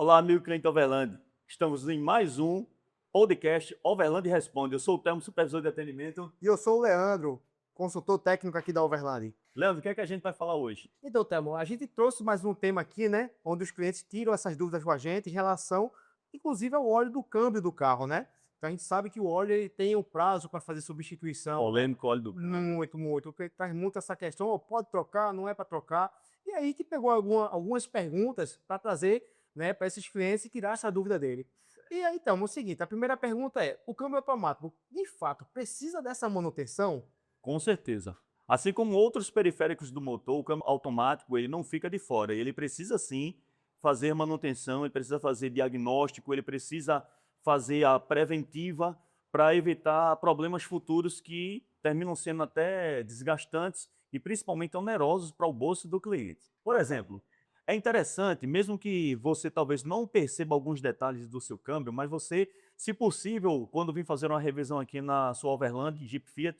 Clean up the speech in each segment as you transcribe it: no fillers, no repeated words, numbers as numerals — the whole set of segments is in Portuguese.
Olá, amigo cliente Overland. Estamos em mais um podcast Overland Responde. Eu sou o Telmo, supervisor de atendimento. E eu sou o Leandro, consultor técnico aqui da Overland. Leandro, o que é que a gente vai falar hoje? Então, Temo, a gente trouxe mais um tema aqui, né? Onde os clientes tiram essas dúvidas com a gente em relação, inclusive, ao óleo do câmbio do carro, né? Então a gente sabe que o óleo ele tem um prazo para fazer substituição. Polêmico óleo do câmbio. Muito. Porque traz muito essa questão, ó, pode trocar, não é para trocar. E aí que pegou algumas perguntas para trazer, né, para esses clientes e tirar essa dúvida dele. E aí, então, é o seguinte, a primeira pergunta é, o câmbio automático, de fato, precisa dessa manutenção? Com certeza. Assim como outros periféricos do motor, o câmbio automático ele não fica de fora. Ele precisa sim fazer manutenção, ele precisa fazer diagnóstico, ele precisa fazer a preventiva para evitar problemas futuros que terminam sendo até desgastantes e principalmente onerosos para o bolso do cliente. Por exemplo, é interessante, mesmo que você talvez não perceba alguns detalhes do seu câmbio, mas você, se possível, quando vir fazer uma revisão aqui na sua Overland Jeep Fiat,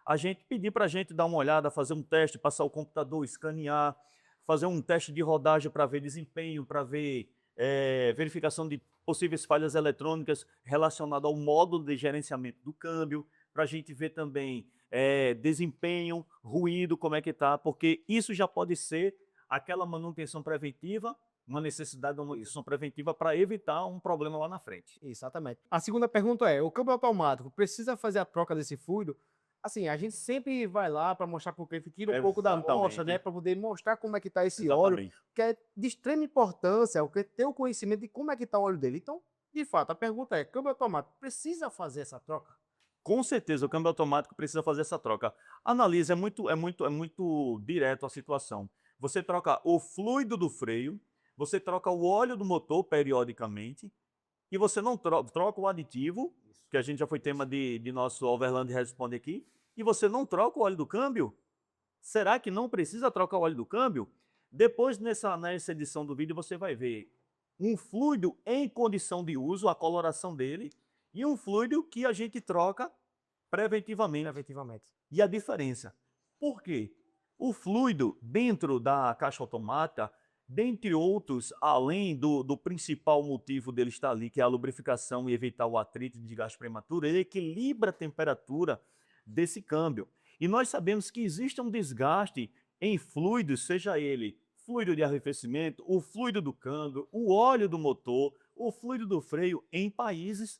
a gente pedir para a gente dar uma olhada, fazer um teste, passar o computador, escanear, fazer um teste de rodagem para ver desempenho, para ver verificação de possíveis falhas eletrônicas relacionadas ao módulo de gerenciamento do câmbio, para a gente ver também desempenho, ruído, como é que está, porque isso já pode ser aquela manutenção preventiva, uma necessidade de uma manutenção preventiva para evitar um problema lá na frente. Exatamente. A segunda pergunta é, o câmbio automático precisa fazer a troca desse fluido? Assim, a gente sempre vai lá para mostrar para o cliente, tira um pouco da amostra, né, Exatamente, para poder mostrar como é que está esse óleo, exatamente. que é de extrema importância, o cliente ter o conhecimento de como é que está o óleo dele. Então, de fato, a pergunta é, câmbio automático precisa fazer essa troca? Com certeza, o câmbio automático precisa fazer essa troca. Analise, é muito direto a situação. Você troca o fluido do freio, você troca o óleo do motor periodicamente, e você não troca o aditivo, que a gente já foi tema de nosso Overland Responde aqui, e você não troca o óleo do câmbio. Será que não precisa trocar o óleo do câmbio? Depois, nessa edição do vídeo, você vai ver um fluido em condição de uso, a coloração dele, e um fluido que a gente troca preventivamente. Preventivamente. E a diferença. Por quê? O fluido dentro da caixa automática, dentre outros, além do principal motivo dele estar ali, que é a lubrificação e evitar o atrito de desgaste prematuro, ele equilibra a temperatura desse câmbio. E nós sabemos que existe um desgaste em fluidos, seja ele fluido de arrefecimento, o fluido do câmbio, o óleo do motor, o fluido do freio em países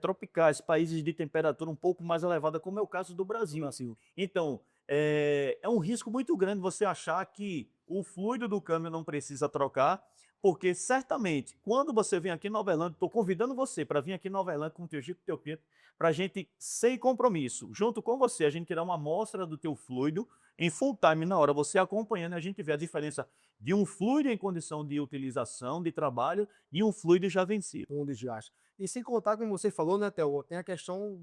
tropicais, países de temperatura um pouco mais elevada, como é o caso do Brasil. Então, é um risco muito grande você achar que o fluido do câmbio não precisa trocar, porque certamente, quando você vem aqui na Overland, estou convidando você para vir aqui na Overland com o teu Jeep, teu Pinto, para a gente, sem compromisso, junto com você, a gente tirar uma amostra do teu fluido em full time na hora, você acompanhando, a gente vê a diferença de um fluido em condição de utilização, de trabalho, e um fluido já vencido. Um desgaste. E sem contar, como você falou, né, Theo, tem a questão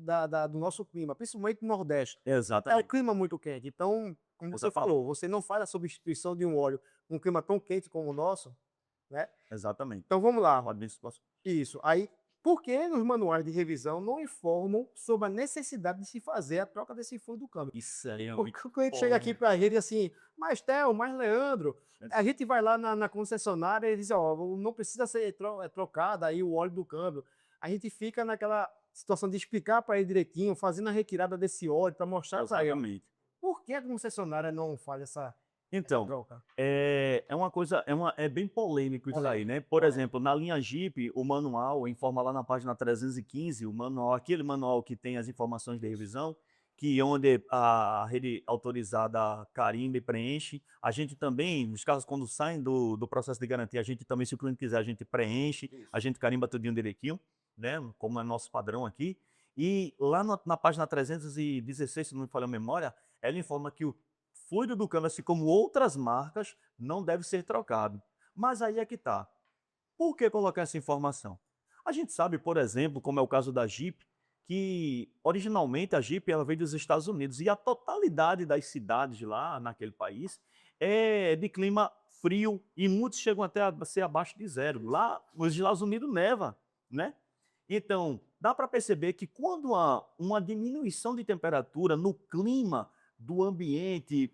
do nosso clima, principalmente no Nordeste. É um Exatamente. clima muito quente. Então, como você Exatamente. falou, você não faz a substituição de um óleo num clima tão quente como o nosso, né? Exatamente. Então vamos lá. Pode vir situação. Isso. Aí, por que nos manuais de revisão não informam sobre a necessidade de se fazer a troca desse fluido do câmbio? Isso aí é muito Porque o cliente chega aqui polêmico. para a gente assim, mas Theo, mas Leandro, É. a gente vai lá na concessionária e diz, ó, não precisa ser trocado aí o óleo do câmbio. A gente fica naquela situação de explicar para ele direitinho, fazendo a retirada desse óleo para mostrar para ele. Exatamente. Por que a concessionária não faz essa Então, troca? é uma coisa, é bem polêmico isso aí, né? Por exemplo, na linha Jeep, o manual informa lá na página 315, o manual, aquele manual que tem as informações de revisão, que onde a rede autorizada carimba e preenche. A gente também, nos casos quando saem do processo de garantia, a gente também, se o cliente quiser, a gente preenche, a gente carimba tudinho direitinho, né? Como é nosso padrão aqui. E lá na página 316, se não me falha a memória, ela informa que o fluido do câmbio, assim como outras marcas, não deve ser trocado. Mas aí é que está. Por que colocar essa informação? A gente sabe, por exemplo, como é o caso da Jeep, que originalmente a Jeep ela veio dos Estados Unidos e a totalidade das cidades lá naquele país é de clima frio e muitos chegam até a ser abaixo de zero. Lá nos Estados Unidos neva, né? Então, dá para perceber que quando há uma diminuição de temperatura no clima do ambiente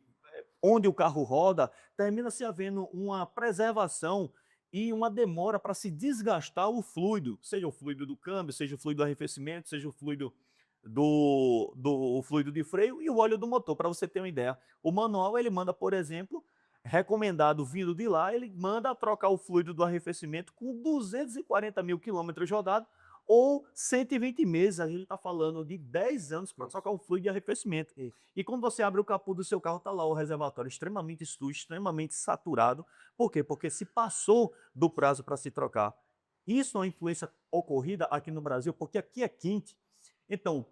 onde o carro roda, termina se havendo uma preservação e uma demora para se desgastar o fluido, seja o fluido do câmbio, seja o fluido do arrefecimento, seja o fluido o fluido de freio e o óleo do motor, para você ter uma ideia. O manual ele manda, por exemplo, recomendado vindo de lá, ele manda trocar o fluido do arrefecimento com 240 mil quilômetros rodados ou 120 meses. A gente está falando de 10 anos para trocar o fluido de arrefecimento. E quando você abre o capô do seu carro, está lá o reservatório extremamente sujo, extremamente saturado. Por quê? Porque se passou do prazo para se trocar. Isso é uma influência ocorrida aqui no Brasil, porque aqui é quente. Então,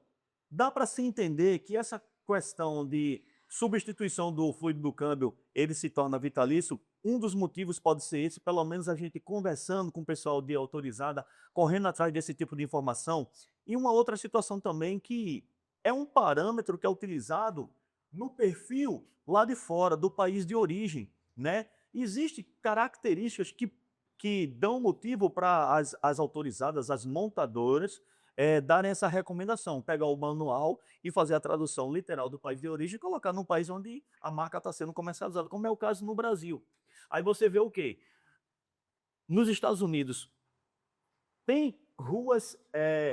dá para se entender que essa questão de substituição do fluido do câmbio, ele se torna vitalício. Um dos motivos pode ser esse, pelo menos a gente conversando com o pessoal de autorizada, correndo atrás desse tipo de informação. E uma outra situação também que é um parâmetro que é utilizado no perfil lá de fora, do país de origem, né? Existem características que dão motivo para as autorizadas, as montadoras, darem essa recomendação, pegar o manual e fazer a tradução literal do país de origem e colocar num país onde a marca está sendo comercializada, como é o caso no Brasil. Aí você vê o quê? Nos Estados Unidos, tem ruas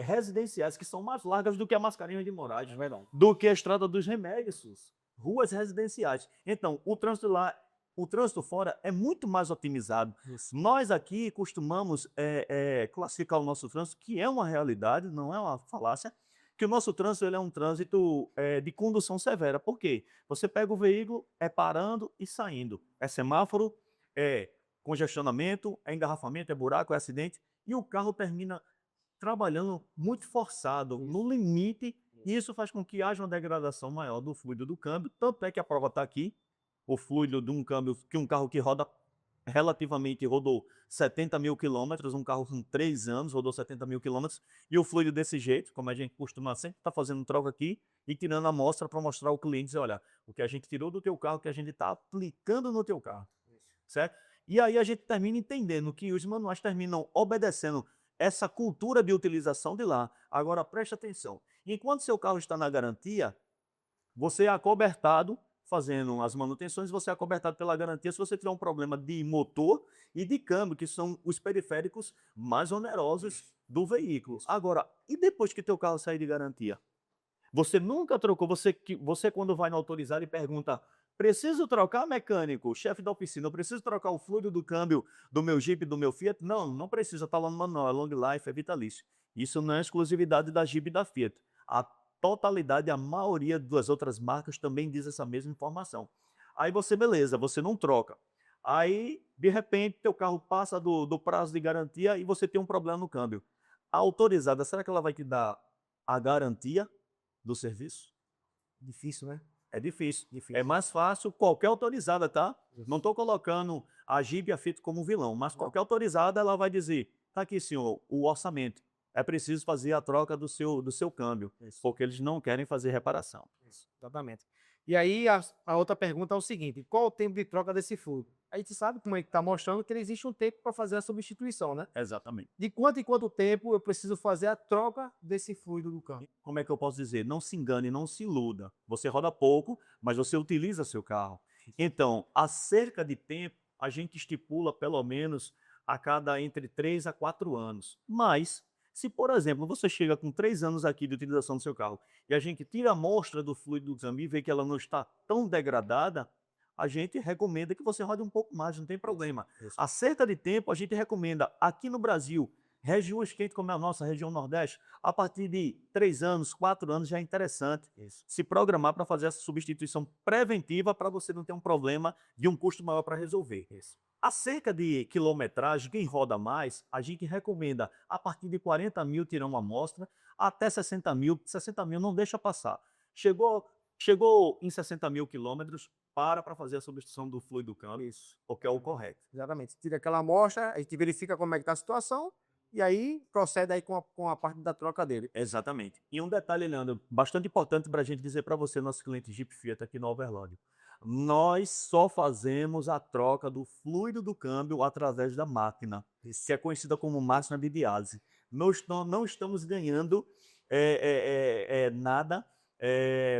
residenciais que são mais largas do que a Mascarenhas de Moraes, do que a Estrada dos Remédios, ruas residenciais. Então, o trânsito lá, o trânsito fora é muito mais otimizado. Isso. Nós aqui costumamos classificar o nosso trânsito, que é uma realidade, não é uma falácia, que o nosso trânsito ele é um trânsito de condução severa. Por quê? Você pega o veículo, parando e saindo. É semáforo, é congestionamento, é engarrafamento, é buraco, é acidente, e o carro termina trabalhando muito forçado, no limite, e isso faz com que haja uma degradação maior do fluido do câmbio, tanto é que a prova está aqui, o fluido de um câmbio, que um carro que roda relativamente, rodou 70 mil quilômetros, um carro com 3 anos, rodou 70 mil quilômetros, e o fluido desse jeito, como a gente costuma sempre estar fazendo troca aqui, e tirando a amostra para mostrar ao cliente, dizer, olha, o que a gente tirou do teu carro, o que a gente está aplicando no teu carro, certo? E aí a gente termina entendendo que os manuais terminam obedecendo essa cultura de utilização de lá. Agora preste atenção, enquanto seu carro está na garantia, você é acobertado fazendo as manutenções, você é acobertado pela garantia se você tiver um problema de motor e de câmbio, que são os periféricos mais onerosos do veículo. Agora, e depois que teu carro sair de garantia? Você nunca trocou, você quando vai no autorizado e pergunta, preciso trocar, mecânico, chefe da oficina, eu preciso trocar o fluido do câmbio do meu Jeep, do meu Fiat? Não, não precisa, está lá no manual, é long life, é vitalício. Isso não é exclusividade da Jeep e da Fiat. A totalidade, a maioria das outras marcas também diz essa mesma informação. Aí você, beleza, você não troca. Aí, de repente, teu carro passa do prazo de garantia e você tem um problema no câmbio. A autorizada, será que ela vai te dar a garantia do serviço? Difícil, né? É difícil. Difícil. É mais fácil qualquer autorizada, tá? Não estou colocando a Jeep e a Fiat como vilão, mas qualquer autorizada ela vai dizer, tá aqui, senhor, o orçamento. É preciso fazer a troca do seu câmbio, Isso. porque eles não querem fazer reparação. Isso, exatamente. E aí a outra pergunta é o seguinte, qual o tempo de troca desse fluido? A gente sabe, como é que está mostrando, que existe um tempo para fazer a substituição, né? Exatamente. De quanto em quanto tempo eu preciso fazer a troca desse fluido do carro? Como é que eu posso dizer? Não se engane, não se iluda. Você roda pouco, mas você utiliza seu carro. Então, acerca de tempo, a gente estipula pelo menos a cada entre 3 a 4 anos. Mas, se por exemplo, você chega com 3 anos aqui de utilização do seu carro e a gente tira a amostra do fluido do câmbio e vê que ela não está tão degradada, a gente recomenda que você rode um pouco mais, não tem problema. Isso. Acerca de tempo, a gente recomenda aqui no Brasil, regiões quentes como é a nossa região Nordeste, a partir de 3 anos, 4 anos já é interessante Isso. se programar para fazer essa substituição preventiva para você não ter um problema de um custo maior para resolver. Isso. Acerca de quilometragem, quem roda mais, a gente recomenda a partir de 40 mil tirar uma amostra, até 60 mil não deixa passar. Chegou em 60 mil quilômetros, para fazer a substituição do fluido do câmbio, Isso. porque é o correto. Exatamente. Tira aquela amostra, a gente verifica como é que está a situação e aí procede aí com a parte da troca dele. Exatamente. E um detalhe, Leandro, bastante importante para a gente dizer para você, nosso cliente Jeep Fiat aqui no Overlord. Nós só fazemos a troca do fluido do câmbio através da máquina, que é conhecida como máquina de diálise. Não estamos ganhando nada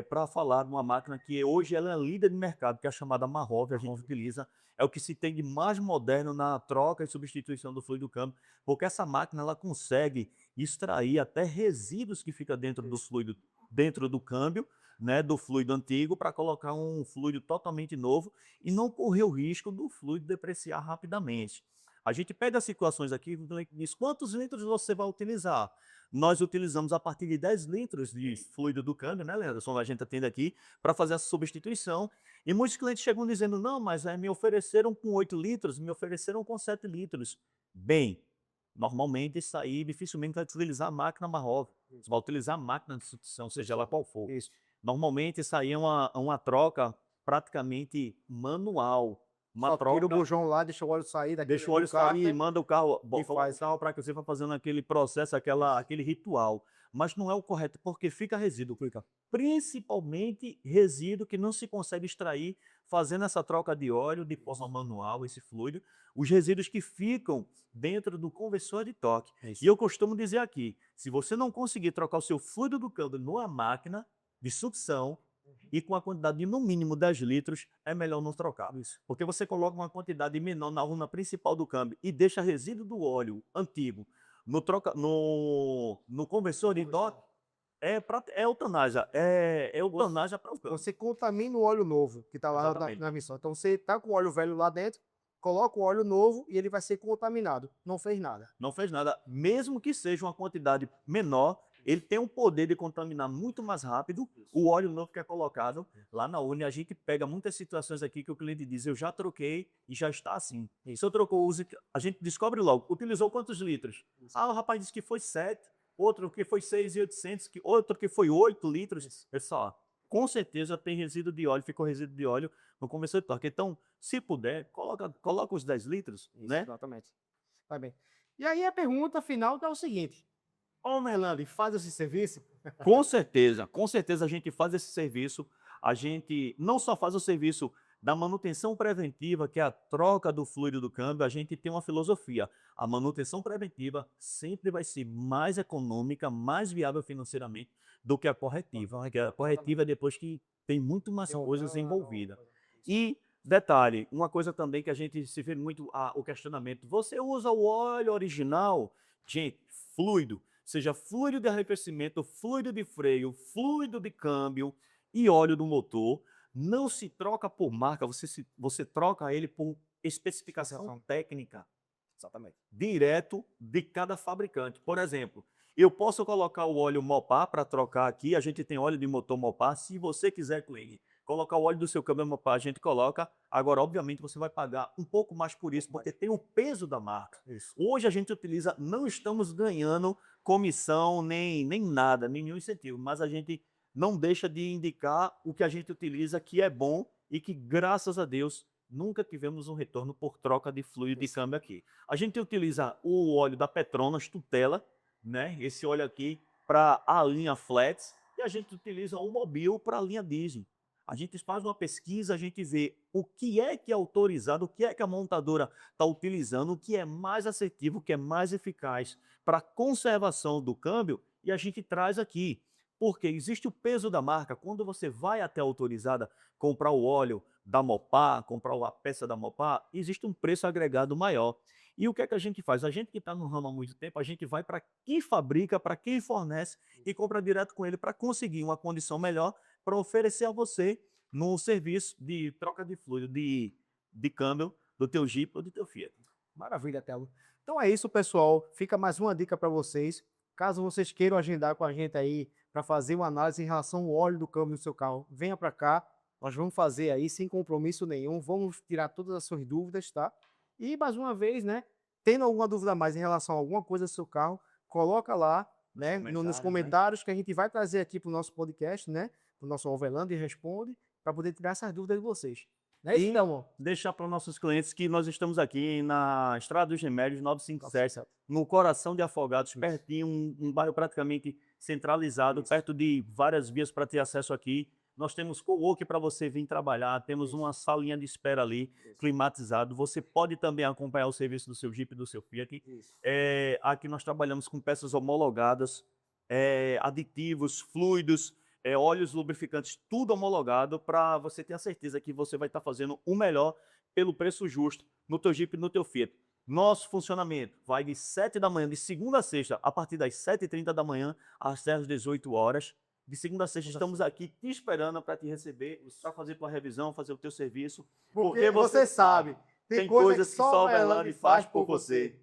para falar de uma máquina que hoje ela é líder de mercado, que é a chamada Marrov, a gente utiliza, é o que se tem de mais moderno na troca e substituição do fluido do câmbio, porque essa máquina ela consegue extrair até resíduos que fica dentro do fluido, dentro do câmbio, né, do fluido antigo, para colocar um fluido totalmente novo e não correr o risco do fluido depreciar rapidamente. A gente pede as situações aqui, o cliente diz quantos litros você vai utilizar. Nós utilizamos a partir de 10 litros de fluido do câmbio, né, Leandro? A gente atende aqui para fazer essa substituição. E muitos clientes chegam dizendo, não, mas me ofereceram com 8 litros, me ofereceram com 7 litros. Bem, normalmente isso aí dificilmente vai utilizar a máquina Marrov. Você vai utilizar a máquina de substituição, seja ela qual for. Isso. Normalmente isso aí é uma troca praticamente manual. Uma Só tira o troca, bujão lá, deixa o óleo sair daquele deixa o óleo sair, manda o carro, e faz. o carro para que você vá fazendo aquele processo, aquele ritual. Mas não é o correto, porque fica resíduo, principalmente resíduo que não se consegue extrair fazendo essa troca de óleo de forma manual, esse fluido, os resíduos que ficam dentro do conversor de torque. E eu costumo dizer aqui, se você não conseguir trocar o seu fluido do câmbio numa máquina de sucção, e com a quantidade de no mínimo 10 litros, é melhor não trocar. Isso. Porque você coloca uma quantidade menor na urna principal do câmbio e deixa resíduo do óleo antigo no conversor de torque, é eutanásia. É eutanásia para o câmbio. Você contamina o óleo novo que está lá Exatamente. na missão. Então você está com o óleo velho lá dentro, coloca o óleo novo e ele vai ser contaminado. Não fez nada. Não fez nada. Mesmo que seja uma quantidade menor, ele tem o poder de contaminar muito mais rápido o óleo novo que é colocado lá na urna. E a gente pega muitas situações aqui que o cliente diz, eu já troquei e já está assim. Se eu trocou, a gente descobre logo, utilizou quantos litros? Ah, o rapaz disse que foi 7, outro que foi 6.800, outro que foi 8 litros. Pessoal, com certeza tem resíduo de óleo, ficou resíduo de óleo no conversor de torque. Então, se puder, coloca os 10 litros, né? Exatamente. Vai bem. E aí a pergunta final é o seguinte. Ô, Merlandi, faz esse serviço? Com certeza a gente faz esse serviço. A gente não só faz o serviço da manutenção preventiva, que é a troca do fluido do câmbio, a gente tem uma filosofia. A manutenção preventiva sempre vai ser mais econômica, mais viável financeiramente do que a corretiva. Porque a corretiva é depois que tem muito mais coisas envolvidas. E, detalhe, uma coisa também que a gente se vê muito o questionamento, você usa o óleo original? Gente, fluido. Seja fluido de arrefecimento, fluido de freio, fluido de câmbio e óleo do motor, não se troca por marca, você troca ele por especificação técnica. Exatamente. Direto de cada fabricante. Por exemplo, eu posso colocar o óleo Mopar para trocar aqui, a gente tem óleo de motor Mopar, se você quiser, cliente, colocar o óleo do seu câmbio Mopar, a gente coloca. Agora, obviamente, você vai pagar um pouco mais por isso, porque tem o peso da marca. Isso. Hoje a gente utiliza, não estamos ganhando comissão, nem nada, nenhum incentivo, mas a gente não deixa de indicar o que a gente utiliza, que é bom e que, graças a Deus, nunca tivemos um retorno por troca de fluido de câmbio aqui. A gente utiliza o óleo da Petronas Tutela, né? Esse óleo aqui para a linha Flats, e a gente utiliza o Mobil para a linha diesel. A gente faz uma pesquisa, a gente vê o que é autorizado, o que é que a montadora está utilizando, o que é mais assertivo, o que é mais eficaz para a conservação do câmbio, e a gente traz aqui. Porque existe o peso da marca. Quando você vai até a autorizada comprar o óleo da Mopar, comprar a peça da Mopar, existe um preço agregado maior. E o que é que a gente faz? A gente que está no ramo há muito tempo, a gente vai para quem fabrica, para quem fornece e compra direto com ele para conseguir uma condição melhor para oferecer a você no serviço de troca de fluido de câmbio do teu Jeep ou do teu Fiat. Maravilha, Telo. Então é isso, pessoal. Fica mais uma dica para vocês. Caso vocês queiram agendar com a gente aí para fazer uma análise em relação ao óleo do câmbio do seu carro, venha para cá. Nós vamos fazer aí sem compromisso nenhum. Vamos tirar todas as suas dúvidas, tá? E mais uma vez, né? Tendo alguma dúvida a mais em relação a alguma coisa do seu carro, coloca lá, né? Nos comentários que a gente vai trazer aqui para o nosso podcast, né? Para o nosso Overland e Responde, para poder tirar essas dúvidas de vocês. Né? E deixar para os nossos clientes que nós estamos aqui na Estrada dos Remédios 957, no coração de Afogados, pertinho, um bairro praticamente centralizado, perto de várias vias para ter acesso aqui. Nós temos cowork para você vir trabalhar, temos uma salinha de espera ali, climatizado. Você pode também acompanhar o serviço do seu Jeep e do seu Fiat. Aqui nós trabalhamos com peças homologadas, aditivos, fluidos, óleos, lubrificantes, tudo homologado para você ter a certeza que você vai estar fazendo o melhor pelo preço justo no teu Jeep e no teu Fiat. Nosso funcionamento vai de 7 da manhã, de segunda a sexta, a partir das 7h30 da manhã até as 18 horas. De segunda a sexta, estamos aqui te esperando para te receber, para fazer tua revisão, fazer o teu serviço. Porque você sabe, tem coisas que só a Verlane faz por você.